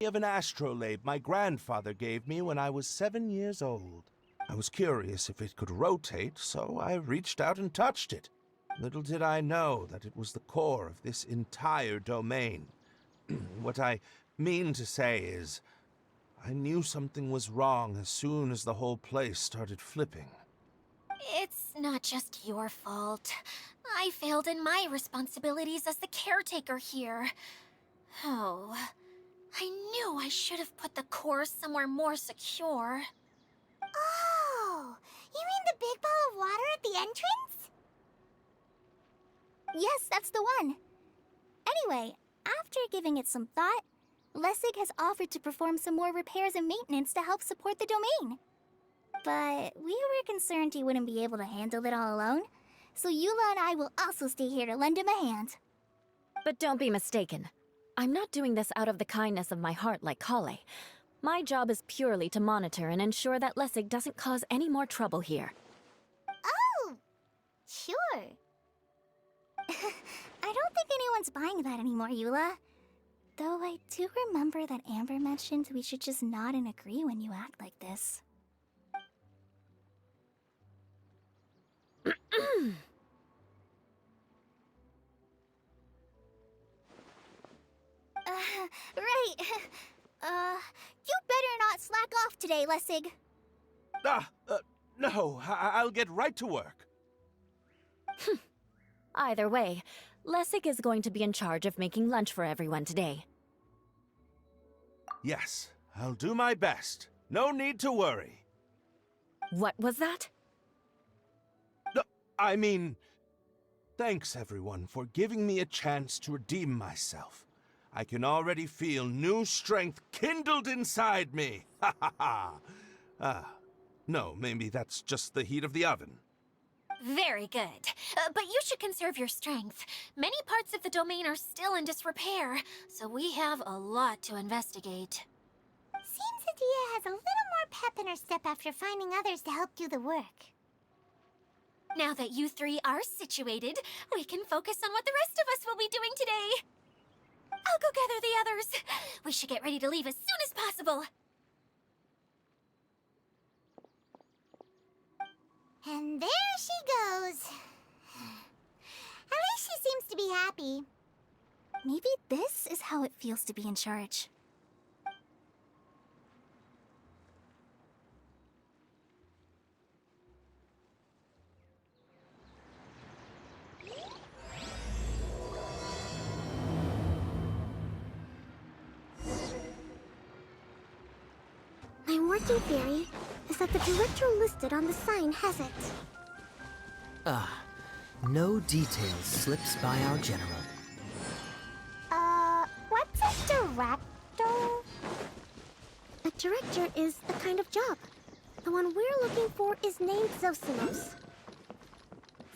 of an astrolabe my grandfather gave me when I was 7 years old. I was curious if it could rotate, so I reached out and touched it. Little did I know that it was the core of this entire domain. What I mean to say is, I knew something was wrong as soon as the whole place started flipping. It's not just your fault. I failed in my responsibilities as the caretaker here. Oh, I knew I should have put the core somewhere more secure. Oh, you mean the big ball of water at the entrance? Yes, that's the one. Anyway, after giving it some thought, Lessig has offered to perform some more repairs and maintenance to help support the domain. But we were concerned he wouldn't be able to handle it all alone, so Eula and I will also stay here to lend him a hand. But don't be mistaken. I'm not doing this out of the kindness of my heart like Kale. My job is purely to monitor and ensure that Lessig doesn't cause any more trouble here. Oh, sure. I don't think anyone's buying that anymore, Eula. Though I do remember that Amber mentioned we should just nod and agree when you act like this. Right. You better not slack off today, Lessig. No, I'll get right to work. Either way, Lessig is going to be in charge of making lunch for everyone today. Yes, I'll do my best. No need to worry. What was that? No, I mean, thanks everyone for giving me a chance to redeem myself. I can already feel new strength kindled inside me. Ha ha ha. No, maybe that's just the heat of the oven. Very good. But you should conserve your strength. Many parts of the domain are still in disrepair, so we have a lot to investigate. Seems Adia has a little more pep in her step after finding others to help do the work. Now that you three are situated, we can focus on what the rest of us will be doing today. I'll go gather the others. We should get ready to leave as soon as possible. And there she goes. At least she seems to be happy. Maybe this is how it feels to be in charge. My working theory is that the director listed on the sign has it. No detail slips by our general. What's a director? A director is a kind of job. The one we're looking for is named Zosimos.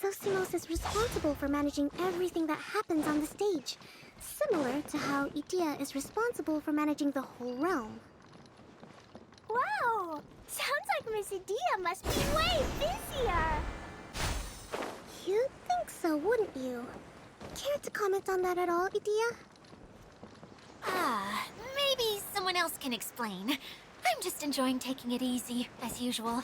Zosimos is responsible for managing everything that happens on the stage, similar to how Idia is responsible for managing the whole realm. Wow! Sounds like Miss Idia must be way busier! You'd think so, wouldn't you? Care to comment on that at all, Idia? Maybe someone else can explain. I'm just enjoying taking it easy, as usual.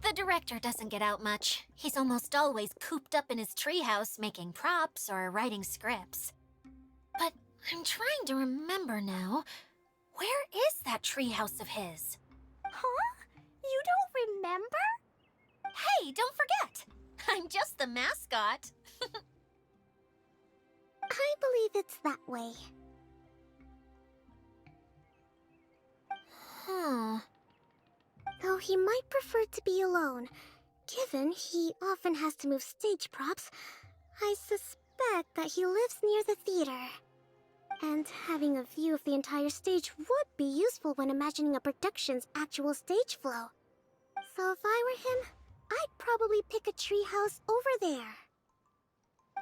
The director doesn't get out much. He's almost always cooped up in his treehouse making props or writing scripts. But I'm trying to remember now. Where is that treehouse of his? Huh? You don't remember? Hey, don't forget! I'm just the mascot. I believe it's that way. Huh. Though he might prefer to be alone, given he often has to move stage props, I suspect that he lives near the theater. And having a view of the entire stage would be useful when imagining a production's actual stage flow. So if I were him, I'd probably pick a treehouse over there.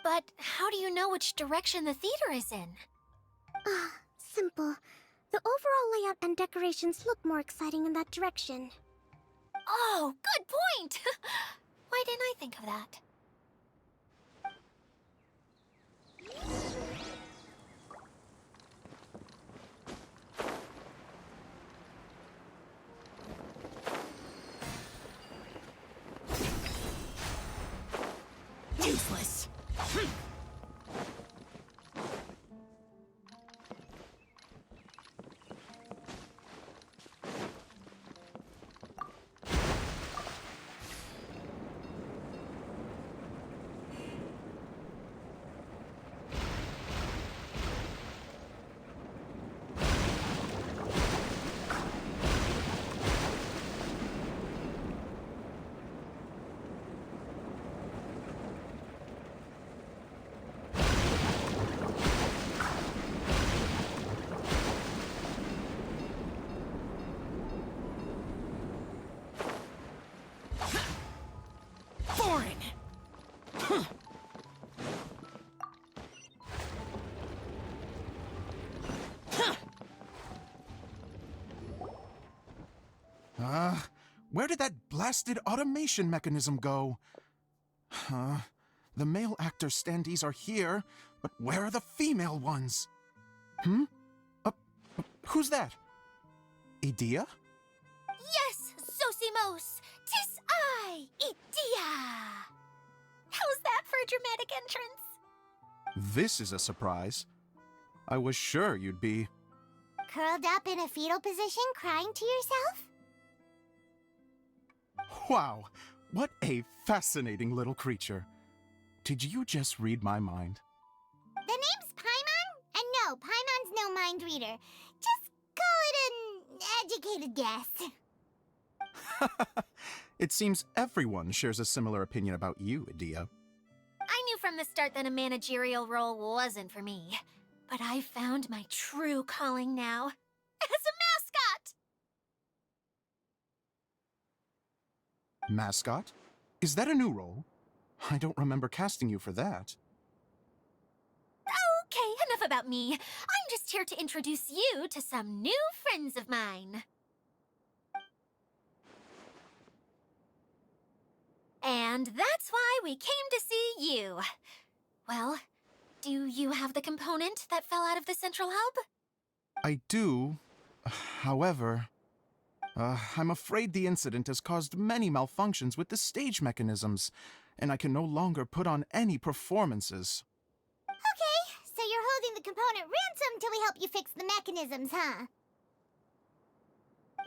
But how do you know which direction the theater is in? Simple. The overall layout and decorations look more exciting in that direction. Oh, good point! Why didn't I think of that? Useless. Foreign. Where did that blasted automation mechanism go? The male actor standees are here, but where are the female ones? Who's that? Idea? Yes, Sosimos! 'Tis I, Idia! How's that for a dramatic entrance? This is a surprise. I was sure you'd be... Curled up in a fetal position, crying to yourself? Wow, what a fascinating little creature. Did you just read my mind? The name's Paimon? And no, Paimon's no mind reader. Just call it an educated guess. It seems everyone shares a similar opinion about you, Idea. I knew from the start that a managerial role wasn't for me. But I found my true calling now. As a mascot! Mascot? Is that a new role? I don't remember casting you for that. Okay, enough about me. I'm just here to introduce you to some new friends of mine. And that's why we came to see you. Well, do you have the component that fell out of the central hub? I do. However, I'm afraid the incident has caused many malfunctions with the stage mechanisms, and I can no longer put on any performances. Okay, so you're holding the component ransom till we help you fix the mechanisms, huh?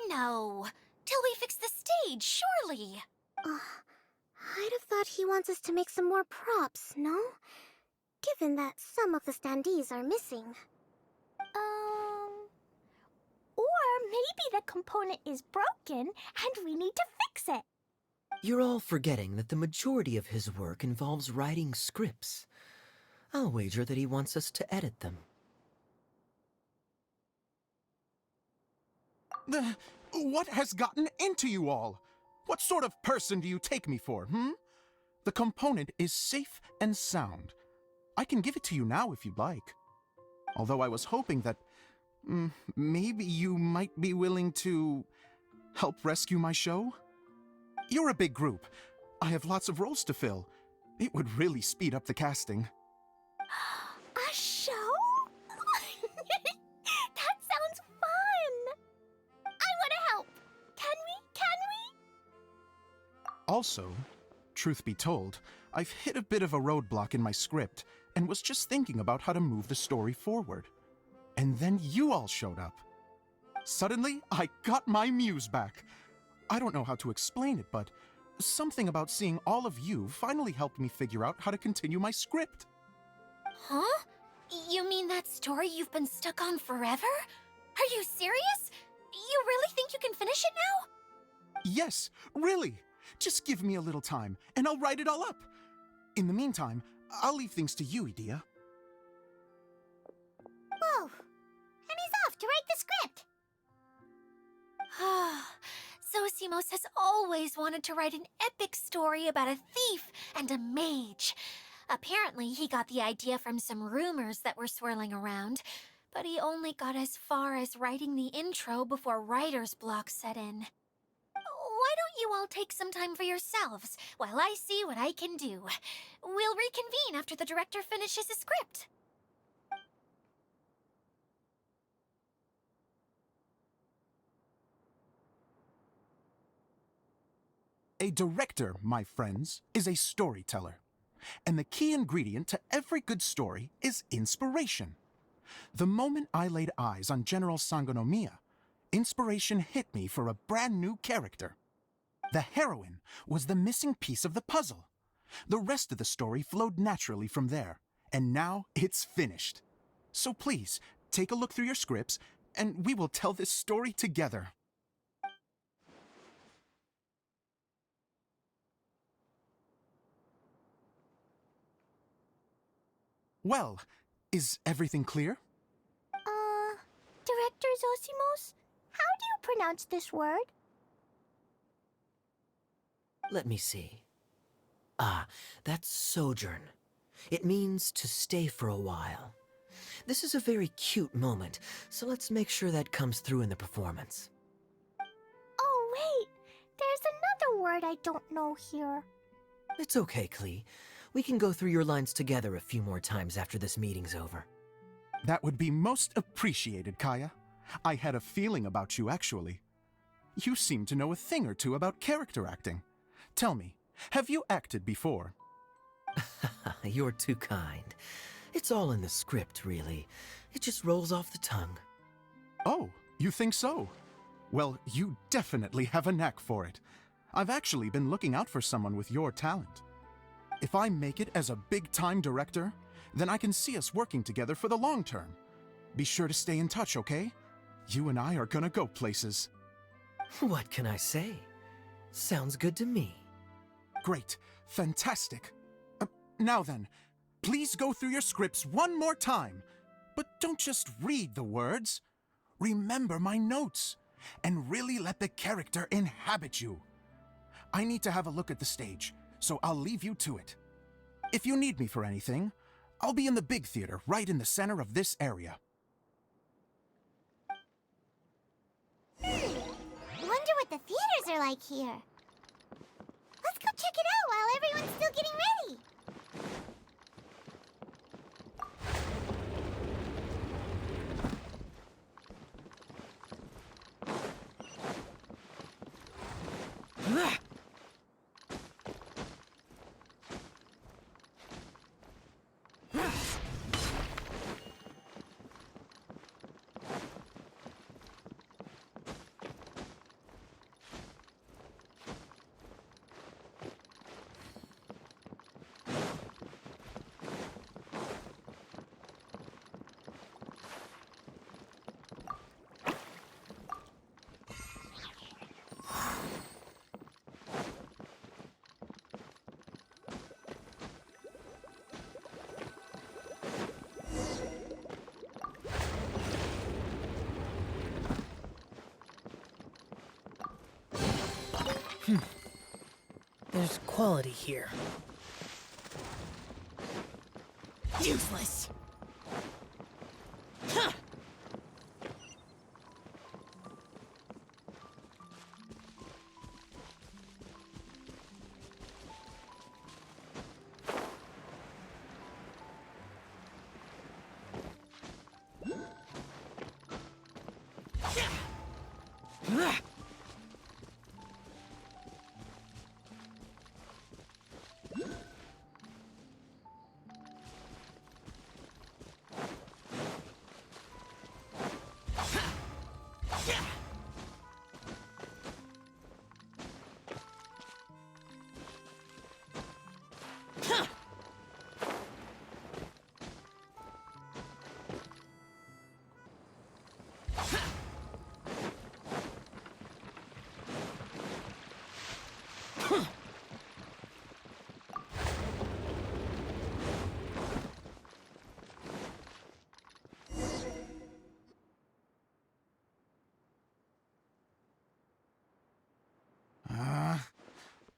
No, till we fix the stage, surely. I'd have thought he wants us to make some more props, no? Given that some of the standees are missing. Or maybe the component is broken and we need to fix it. You're all forgetting that the majority of his work involves writing scripts. I'll wager that he wants us to edit them. What has gotten into you all? What sort of person do you take me for, The component is safe and sound. I can give it to you now if you'd like. Although I was hoping that maybe you might be willing to help rescue my show? You're a big group. I have lots of roles to fill. It would really speed up the casting. A show? That sounds fun! I want to help! Can we? Also, truth be told, I've hit a bit of a roadblock in my script and was just thinking about how to move the story forward. And then you all showed up. Suddenly, I got my muse back. I don't know how to explain it, but something about seeing all of you finally helped me figure out how to continue my script. Huh? You mean that story you've been stuck on forever? Are you serious? You really think you can finish it now? Yes, really. Just give me a little time, and I'll write it all up. In the meantime, I'll leave things to you, Idea. Whoa! And he's off to write the script! Zosimos has always wanted to write an epic story about a thief and a mage. Apparently, he got the idea from some rumors that were swirling around, but he only got as far as writing the intro before writer's block set in. Why don't you all take some time for yourselves while I see what I can do? We'll reconvene after the director finishes his script. A director, my friends, is a storyteller. And the key ingredient to every good story is inspiration. The moment I laid eyes on General Sangonomiya, inspiration hit me for a brand new character. The heroine was the missing piece of the puzzle. The rest of the story flowed naturally from there, and now it's finished. So please, take a look through your scripts, and we will tell this story together. Well, is everything clear? Director Zosimos, how do you pronounce this word? Let me see. Ah, that's sojourn. It means to stay for a while. This is a very cute moment, so let's make sure that comes through in the performance. Oh, wait. There's another word I don't know here. It's okay, Klee. We can go through your lines together a few more times after this meeting's over. That would be most appreciated, Kaya. I had a feeling about you, actually. You seem to know a thing or two about character acting. Tell me, have you acted before? You're too kind. It's all in the script, really. It just rolls off the tongue. Oh, you think so? Well, you definitely have a knack for it. I've actually been looking out for someone with your talent. If I make it as a big-time director, then I can see us working together for the long term. Be sure to stay in touch, okay? You and I are gonna go places. What can I say? Sounds good to me. Great. Fantastic. Now then, please go through your scripts one more time. But don't just read the words. Remember my notes, and really let the character inhabit you. I need to have a look at the stage, so I'll leave you to it. If you need me for anything, I'll be in the big theater right in the center of this area. Wonder what the theaters are like here. Let's go check it out while everyone's still getting ready. There's quality here. Useless! Huh.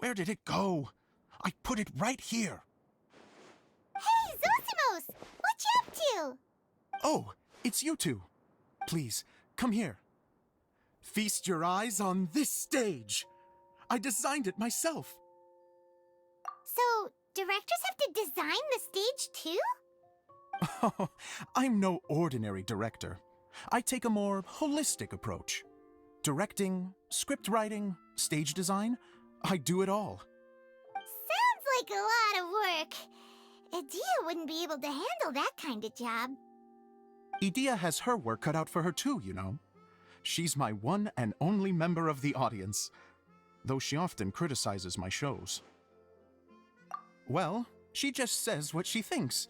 Where did it go? I put it right here. Hey, Zosimos! What you up to? Oh, it's you two. Please, come here. Feast your eyes on this stage. I designed it myself. So, directors have to design the stage too? Oh, I'm no ordinary director. I take a more holistic approach. Directing, script writing, stage design, I do it all. Sounds like a lot of work. Adia wouldn't be able to handle that kind of job. Edea has her work cut out for her too, you know. She's my one and only member of the audience, though she often criticizes my shows. Well, she just says what she thinks.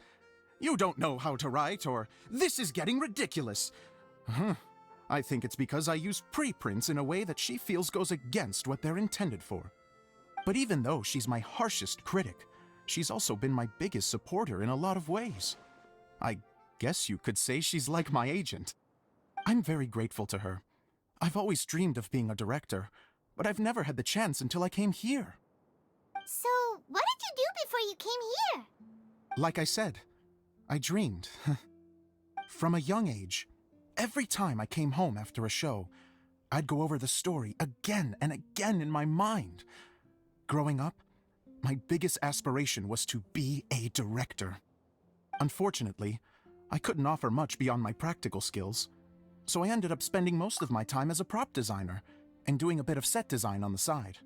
You don't know how to write, or this is getting ridiculous. I think it's because I use preprints in a way that she feels goes against what they're intended for. But even though she's my harshest critic, she's also been my biggest supporter in a lot of ways. I guess you could say she's like my agent. I'm very grateful to her. I've always dreamed of being a director, but I've never had the chance until I came here. So, what did you do before you came here? Like I said, I dreamed. From a young age, every time I came home after a show, I'd go over the story again and again in my mind. Growing up, my biggest aspiration was to be a director. Unfortunately, I couldn't offer much beyond my practical skills, so I ended up spending most of my time as a prop designer and doing a bit of set design on the side.